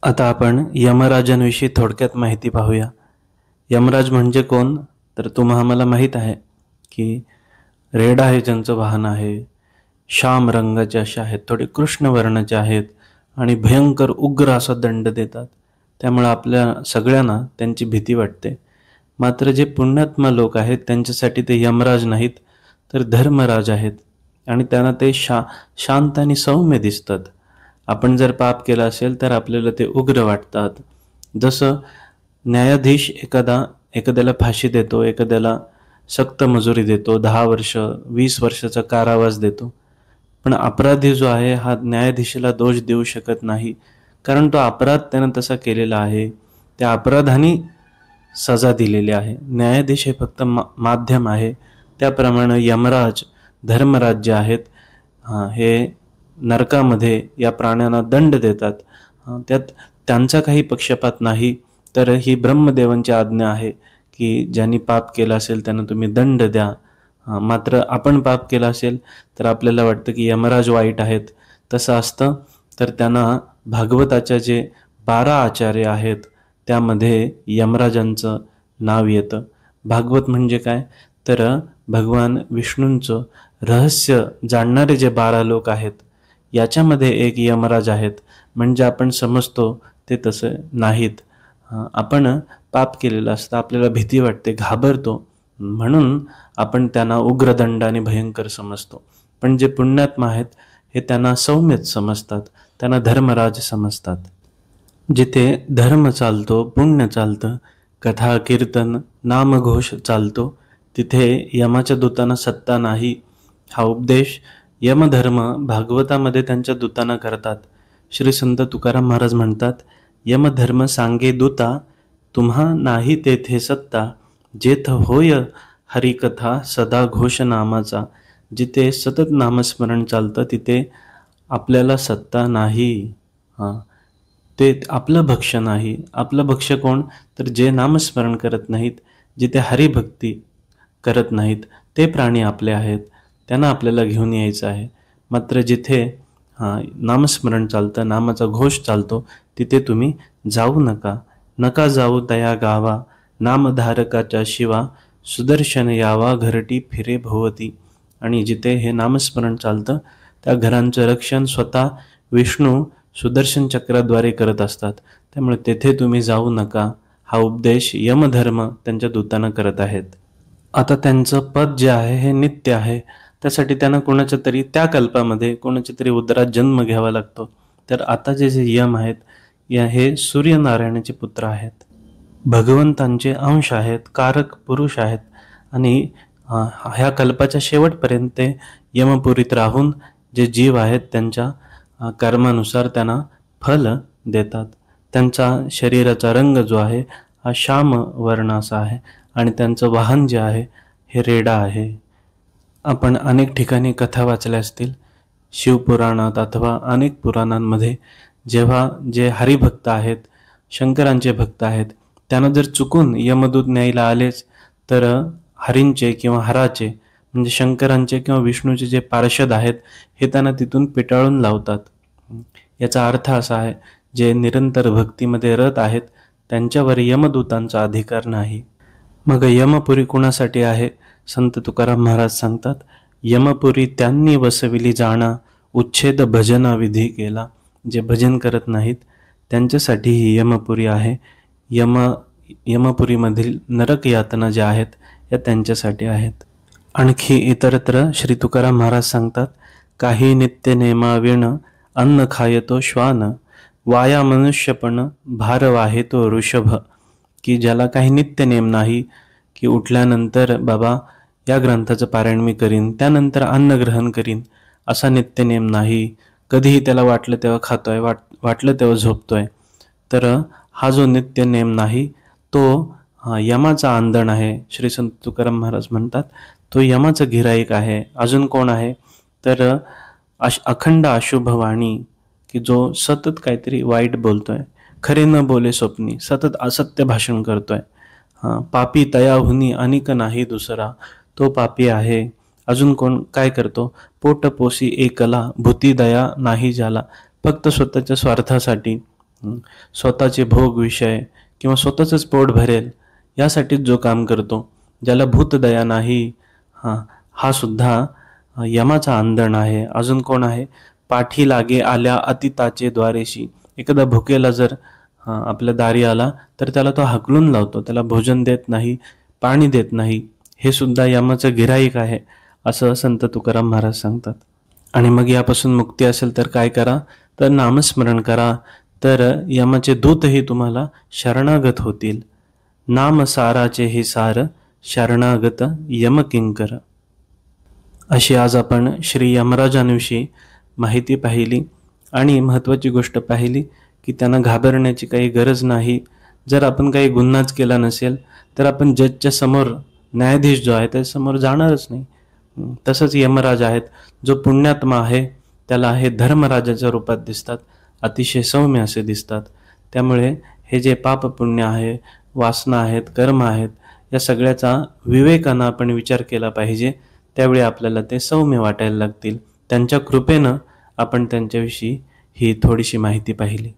आता आपण यमराजांविषयी थोडक्यात माहिती पाहूया. यमराज म्हणजे कोण? तर आम्हाला माहीत आहे की रेडा हे ज्यांचं वाहन आहे, श्याम रंगाचे असे आहेत, थोडे कृष्ण वर्णाचे आहेत आणि भयंकर उग्र असा दंड देतात. त्यामुळे आपल्या सगळ्यांना त्यांची भीती वाटते. मात्र जे पुण्यात्मा लोक आहेत त्यांच्यासाठी ते यमराज नाहीत, तर धर्मराज आहेत आणि त्यांना ते शांत आणि सौम्य दिसतात. आपण जर पाप केलं असेल तर आपल्याला ते उग्र वाटतात. जसं न्यायाधीश एखाद्याला फाशी देतो, एखाद्याला सक्त मजुरी देतो, 10 वर्ष 20 वर्षाचा कारावास देतो. पण अपराधी जो आहे हा न्यायाधीशाला दोष देऊ शकत नाही, कारण तो अपराध त्यानं तसा केलेला आहे. त्या अपराधाने सजा दिलेली आहे. न्यायाधीश हे फक्त माध्यम आहे. त्याप्रमाणे यमराज धर्मराज जे आहेत हे नरकामध्ये या प्राण्यांना दंड देतात. त्यात त्यांचा काही पक्षपात नाही, तर ही ब्रह्मदेवांची आज्ञा आहे की ज्यांनी पाप केला असेल त्यांना तुम्ही दंड द्या. मात्र आपण पाप केला असेल तर आपल्याला वाटतं की यमराज वाईट आहेत. तसं असतं तर त्यांना भागवताच्या जे 12 आचार्य आहेत त्यामध्ये यमराजांचं नाव येतं. भागवत म्हणजे काय? तर भगवान विष्णूंचं रहस्य जाणणारे जे 12 लोक आहेत याच्यामध्ये एक यमराज आहेत. म्हणजे आपण समजतो ते तसं नाहीत. आपण पाप केलेलं असतं, आपल्याला भीती वाटते, घाबरतो, म्हणून आपण त्यांना उग्रदंड आणि भयंकर समजतो. पण जे पुण्यात्मा आहेत हे त्यांना सौम्यच समजतात, त्यांना धर्मराज समजतात. जिथे धर्म चालतो, पुण्य चालतं, कथा कीर्तन नामघोष चालतो, तिथे यमाच्या दूतांना सत्ता नाही. हा उपदेश यमधर्म भागवतामध्ये त्यांच्या दूतांना करतात. श्री संत तुकाराम महाराज म्हणतात, यमधर्म सांगे दूता, तुम्हा नाही तेथे सत्ता, जेथ होय हरिकथा सदा घोष नामाचा. जिथे सतत नामस्मरण चालतं तिथे आपल्याला सत्ता नाही. ते आपलं भक्ष नाही. आपलं भक्ष कोण? तर जे नामस्मरण करत नाहीत, जिथे हरिभक्ती करत नाहीत ते प्राणी आपले आहेत, त्यांना आपल्याला घेऊन यायचं आहे. मात्र जिथे नामस्मरण चालतं, नामाचा घोष चालतो, तिथे तुम्ही जाऊ नका. नका जाऊ तया गावा, नामधारकाच्या शिवा, सुदर्शन यावा घरटी फिरे भोवती. आणि जिथे हे नामस्मरण चालतं त्या घरांचं रक्षण स्वतः विष्णू सुदर्शन चक्राद्वारे करत असतात. त्यामुळे तेथे तुम्ही जाऊ नका. हा उपदेश यमधर्म त्यांच्या दूतांना करत आहेत. आता त्यांचं पद जे आहे हे नित्य आहे. त्यासाठी त्यांना कोणाच्या तरी त्या कल्पामध्ये कोणाच्या तरी उदरात जन्म घ्यावा लागतो. तर आता जे यम आहेत हे सूर्यनारायणाचे पुत्र आहेत, भगवंतांचे अंश आहेत, कारक पुरुष आहेत आणि ह्या कल्पाच्या शेवटपर्यंत ते यमपुरीत राहून जे जीव आहेत त्यांच्या कर्मानुसार त्यांना फल देतात. त्यांचा शरीराचा रंग जो आहे हा श्याम वर्ण असा आहे आणि त्यांचं वाहन जे आहे हे रेडा आहे. आपण अनेक ठिकाणी कथा वाचल्या असतील, शिवपुराणात अथवा अनेक पुराणांमध्ये. जेव्हा जे हरिभक्त आहेत, शंकरांचे भक्त आहेत, त्यांना जर चुकून यमदूत न्यायला आलेच तर हरींचे किंवा हराचे म्हणजे शंकरांचे किंवा विष्णूचे जे पार्षद आहेत हे त्यांना तिथून पिटाळून लावतात. याचा अर्थ असा आहे, जे निरंतर भक्तीमध्ये रत आहेत त्यांच्यावर यमदूतांचा अधिकार नाही. मग यमपुरी कुणासाठी आहे? संत तुकाराम महाराज सांगतात, यमपुरी त्यांनी वसविली जाणा, उच्छेद भजना विधी केला. जे भजन करत नाहीत त्यांच्यासाठी ही यमपुरी आहे. यमपुरीमधील नरक यातना ज्या आहेत या त्यांच्यासाठी आहेत. आणखी इतरत्र श्री तुकाराम महाराज सांगतात, काही नित्य नेमाविण अन्न खायतो श्वान, वाया मनुष्यपण भार वाहेतो ऋषभ. की ज्याला काही नित्य नेम नाही, की उठल्यानंतर बाबा या ग्रंथाचं पारायण मी करीन, त्यानंतर अन्न ग्रहण करीन, असा नित्य नेम नाही. कधीही त्याला वाटलं तेव्हा खातोय, वाटलं तेव्हा झोपतोय. तर हा जो नित्य नेम नाही तो यमाचा आंदण आहे. श्री संत तुकाराम महाराज म्हणतात तो यमाचं गिराईक आहे. अजून कोण आहे? तर अखंड अशुभ वाणी, की जो सतत काहीतरी वाईट बोलतोय, खरे न बोले स्वप्नी, सतत असत्य भाषण करतोय. पापी तयाहुनी अनिक नाही दुसरा, तो पापी आहे. अजून कोण काय करतो? पोटपोसी एकला, भूती दया नाही ज्याला. फक्त स्वतःच्या स्वार्थासाठी स्वतःचे भोग विषय किंवा स्वतःचंच पोट भरेल यासाठीच जो काम करतो, ज्याला भूतदया नाही, हा सुद्धा यमाचा आंदण आहे. अजून कोण आहे? पाठी लागे आल्या अतिताचे द्वारेशी. एखादा भुकेला जर आपल्या दारी आला तर त्याला तो हाकलून लावतो, त्याला भोजन देत नाही, पाणी देत नाही. हे सुद्धा यमाचं गिऱ्हाईक आहे, असं संत तुकाराम महाराज सांगतात. आणि मग यापासून मुक्ती असेल तर काय करा? तर नामस्मरण करा, तर यमाचे दूतही तुम्हाला शरणागत होतील. नाम साराचे हे सार, शरणागत यमकिंकर. अशी आज आपण श्री यमराजांविषयी माहिती पाहिली. आणि महत्त्वाची गोष्ट पाहिली की त्यांना घाबरण्याची काही गरज नाही. जर आपण काही गुन्हाच केला नसेल तर आपण जजच्या समोर, न्यायाधीश जो आहे त्याच्यासमोर जाणारच नाही. तसंच यमराज आहेत, जो पुण्यात्मा आहे त्याला हे धर्मराजाच्या रूपात दिसतात, अतिशय सौम्य असे दिसतात. त्यामुळे हे जे पाप पुण्य आहे, वासना आहेत, कर्म आहेत, या सगळ्याचा विवेकानं आपण विचार केला पाहिजे. त्यावेळी आपल्याला ते सौम्य वाटायला लागतील. त्यांच्या कृपेनं आपण त्यांच्याविषयी ही थोडीशी माहिती पाहिली.